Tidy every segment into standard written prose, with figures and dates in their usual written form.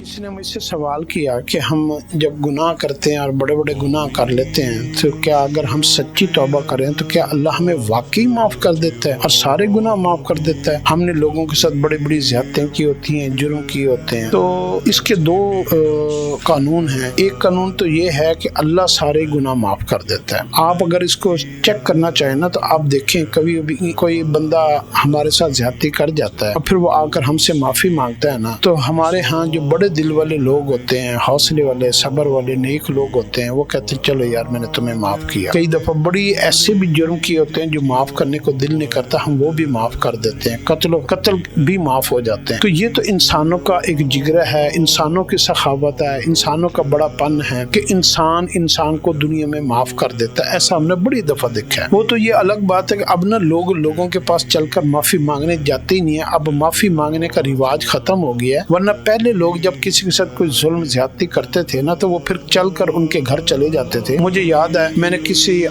किसी ने मुझसे सवाल किया कि हम जब गुनाह करते हैं और बड़े बड़े गुनाह कर लेते हैं तो क्या अगर हम सच्ची तौबा करें तो क्या अल्लाह हमें वाकई माफ़ कर देता है और सारे गुनाह माफ़ कर देता है। हमने लोगों के साथ बड़ी बड़ी ज़्यादतियाँ की होती हैं, जुर्म किए होते हैं। तो इसके दो कानून हैं। एक कानून तो ये है कि अल्लाह सारे गुनाह माफ़ कर देता है। आप अगर इसको चेक करना चाहें ना तो आप देखें, कभी भी कोई बंदा हमारे साथ ज़्यादती कर जाता है और फिर वो आकर हमसे माफ़ी मांगता है ना, तो हमारे यहाँ जो बड़े दिल वाले लोग होते हैं, हौसले वाले, सब्र वाले, नेक लोग होते हैं, वो कहते हैं चलो यार मैंने तुम्हें माफ़ किया। कई दफ़ा बड़ी ऐसे भी जुर्म किए होते हैं जो माफ़ करने को दिल नहीं करता, हम वो भी माफ़ कर देते हैं। कत्ल भी माफ़ हो जाते हैं। तो ये तो इंसानों का एक जिगरा है, इंसानों की सखावत है, इंसानों का बड़ापन है कि इंसान को दुनिया में माफ़ कर देता है। ऐसा हमने बड़ी दफ़ा देखा है। वो तो ये अलग बात है कि अब ना लोगों के पास चलकर माफ़ी मांगने जाते ही नहीं है। अब माफ़ी मांगने का रिवाज ख़त्म हो गया है। वरना पहले लोग जब किसी के साथ कोई जुल्म ज्यादती करते थे ना तो वो फिर चलकर उनके घर चले जाते थे। मुझे याद है, मैंने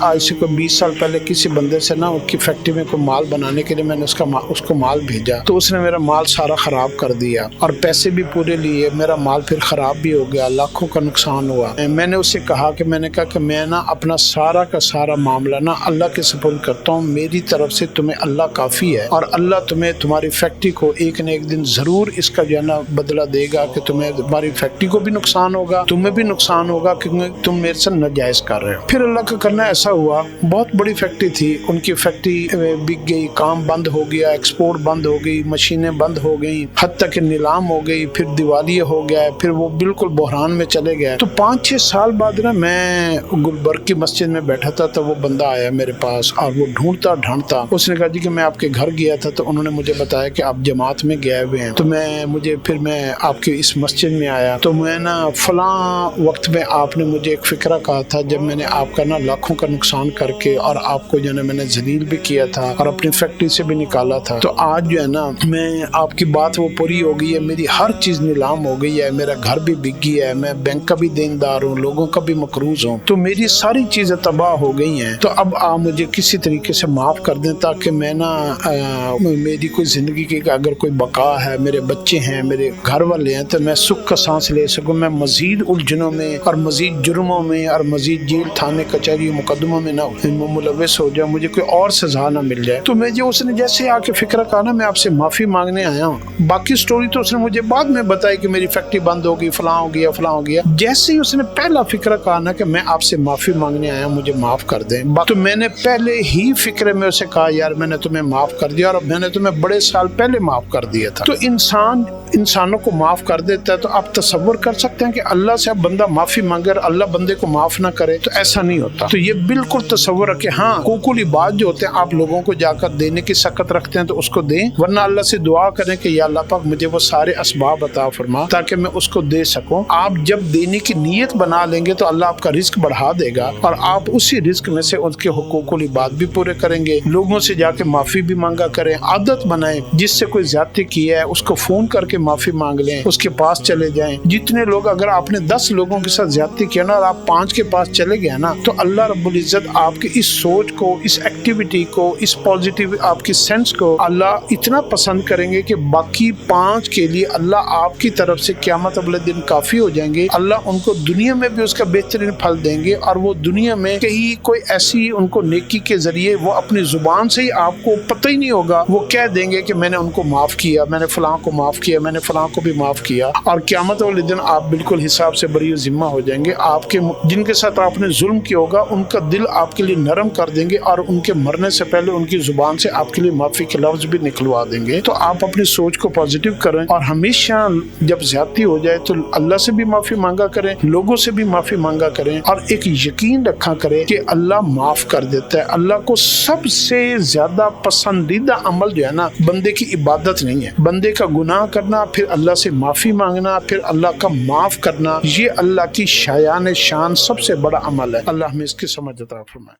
आज से कोई 20 साल पहले किसी बंदे से ना उसकी फैक्ट्री में कोई माल बनाने के लिए मैंने उसको माल भेजा, तो उसने मेरा माल सारा खराब कर दिया और पैसे भी पूरे लिए। मेरा माल फिर खराब भी हो गया, लाखों का नुकसान हुआ। मैंने उससे कहा कि मैं ना अपना सारा का सारा मामला ना अल्लाह के सुपुर्द करता हूँ। मेरी तरफ से तुम्हें अल्लाह काफ़ी है और अल्लाह तुम्हें तुम्हारी फैक्ट्री को एक न एक दिन ज़रूर इसका जो है ना बदला देगा कि तुम्हारी फैक्ट्री को भी नुकसान होगा, तुम्हें भी नुकसान होगा क्योंकि तुम मेरे से नाजायज़ कर रहे हो। फिर अल्लाह का करना ऐसा हुआ, बहुत बड़ी फैक्ट्री थी, उनकी फैक्ट्री बिक गई, काम बंद हो गया, एक्सपोर्ट बंद हो गई, मशीनें बंद हो गई, हत्ता कि नीलाम हो गई, फिर दिवालिया हो गया, फिर वो बिल्कुल बहरान में चले गए। तो 5-6 साल बाद ना मैं गुलबर्ग की मस्जिद में बैठा था तो वो बंदा आया मेरे पास और वो ढूंढता ढांढता उसने कहा जी कि मैं आपके घर गया था तो उन्होंने मुझे बताया कि आप जमात में गए हुए हैं। तो फिर मैं आपके इस मस्जिद में आया तो मैं ना फलां वक्त में आपने मुझे एक फिक्रा कहा था जब मैंने आपका ना लाखों का नुकसान करके और आपको जो है मैंने जलील भी किया था और अपनी फैक्ट्री से भी निकाला था। तो आज जो है ना मैं आपकी बात वो पूरी हो गई है, मेरी हर चीज नीलाम हो गई है, मेरा घर भी बिक गया है, मैं बैंक का भी देनदार हूँ, लोगों का भी मकरूज हूँ, तो मेरी सारी चीजें तबाह हो गई हैं। तो अब आप मुझे किसी तरीके से माफ कर दें ताकि मैं ना मेरी कोई जिंदगी की अगर कोई बका है, मेरे बच्चे हैं, मेरे घर वाले हैं, तो मैं सुख का सांस ले सकूं। मैं मजीद उलझनों में और मजीद जुर्मों में और मजीद जेल, थाने, कचहरी, मुकदमों में ना मुलविस हो जाए, मुझे कोई और सजा ना मिल जाए। तो मैं जो उसने जैसे आके फिक्र कहा ना मैं आपसे माफी मांगने आया हूँ। बाकी स्टोरी तो उसने मुझे बाद में बताई कि मेरी फैक्ट्री बंद हो गई, फलां हो गया। जैसे ही उसने पहला फिक्र कहा ना कि मैं आपसे माफी मांगने आया हूँ, मुझे माफ कर दें, तो मैंने पहले ही फिक्र में उसे कहा यार मैंने तुम्हें माफ कर दिया और मैंने तुम्हें बड़े साल पहले माफ कर दिया था। तो इंसानों को माफ कर देता है। तो आप तसव्वुर कर सकते हैं कि अल्लाह से अब बंदा माफी मांगे और अल्लाह बंदे को माफ ना करे, तो ऐसा नहीं होता। तो ये बिल्कुल तसव्वुर है कि हाँ कुकुली बात जो होते हैं आप लोगों को जाकर देने की सकत रखते हैं तो उसको दें, वरना अल्लाह से दुआ करें कि या अल्लाह पाक मुझे वो सारे असबाब अता फरमा ताकि मैं उसको दे सकूं। आप जब देने की नीयत बना लेंगे तो अल्लाह आपका रिस्क बढ़ा देगा और आप उसी रिस्क में से उसके हुकूकुल इबाद भी पूरे करेंगे। लोगों से जाके माफी भी मांगा करें, आदत बनाएं, जिससे कोई ज्यादती की है उसको फोन करके माफी मांग लें, उसके पास चले जाएं। जितने लोग, अगर आपने 10 लोगों के साथ ज्यादती किया ना और आप 5 के पास चले गए ना, तो अल्लाह रब्बुल इज्जत आपकी इस सोच को, इस एक्टिविटी को, इस पॉजिटिव आपकी सेंस को अल्लाह इतना पसंद करेंगे कि बाकी 5 के लिए अल्लाह आपकी तरफ से क़यामत वाले दिन काफी हो जाएंगे। अल्लाह उनको दुनिया में भी उसका बेहतरीन फल देंगे और वो दुनिया में कहीं कोई ऐसी उनको नेकी के जरिए वो अपनी जुबान से ही आपको पता ही नहीं होगा, वो कह देंगे कि मैंने उनको माफ किया, मैंने फलां को माफ किया, मैंने फलां को भी माफ किया। और क़यामत वाले दिन आप बिल्कुल हिसाब से बरी जिम्मा हो जाएंगे। आपके जिनके साथ आपने जुल्म किया होगा उनका दिल आपके लिए नरम कर देंगे और उनके मरने से पहले उनकी जुबान से आपके लिए माफी के लफ्ज भी निकलवा देंगे। तो आप अपनी सोच को पॉजिटिव करें और हमेशा जब ज्यादती हो जाए तो अल्लाह से भी माफी मांगा करें, लोगों से भी माफी मांगा करें और एक यकीन रखा करें कि अल्लाह माफ कर देता है। अल्लाह को सबसे ज्यादा पसंदीदा अमल जो है ना बंदे की इबादत नहीं है, बंदे का गुनाह करना, फिर अल्लाह से माफी मांगना, फिर अल्लाह का माफ करना, ये अल्लाह की शायान शान सबसे बड़ा अमल है। अल्लाह हमें इसकी समझ अता फरमाए।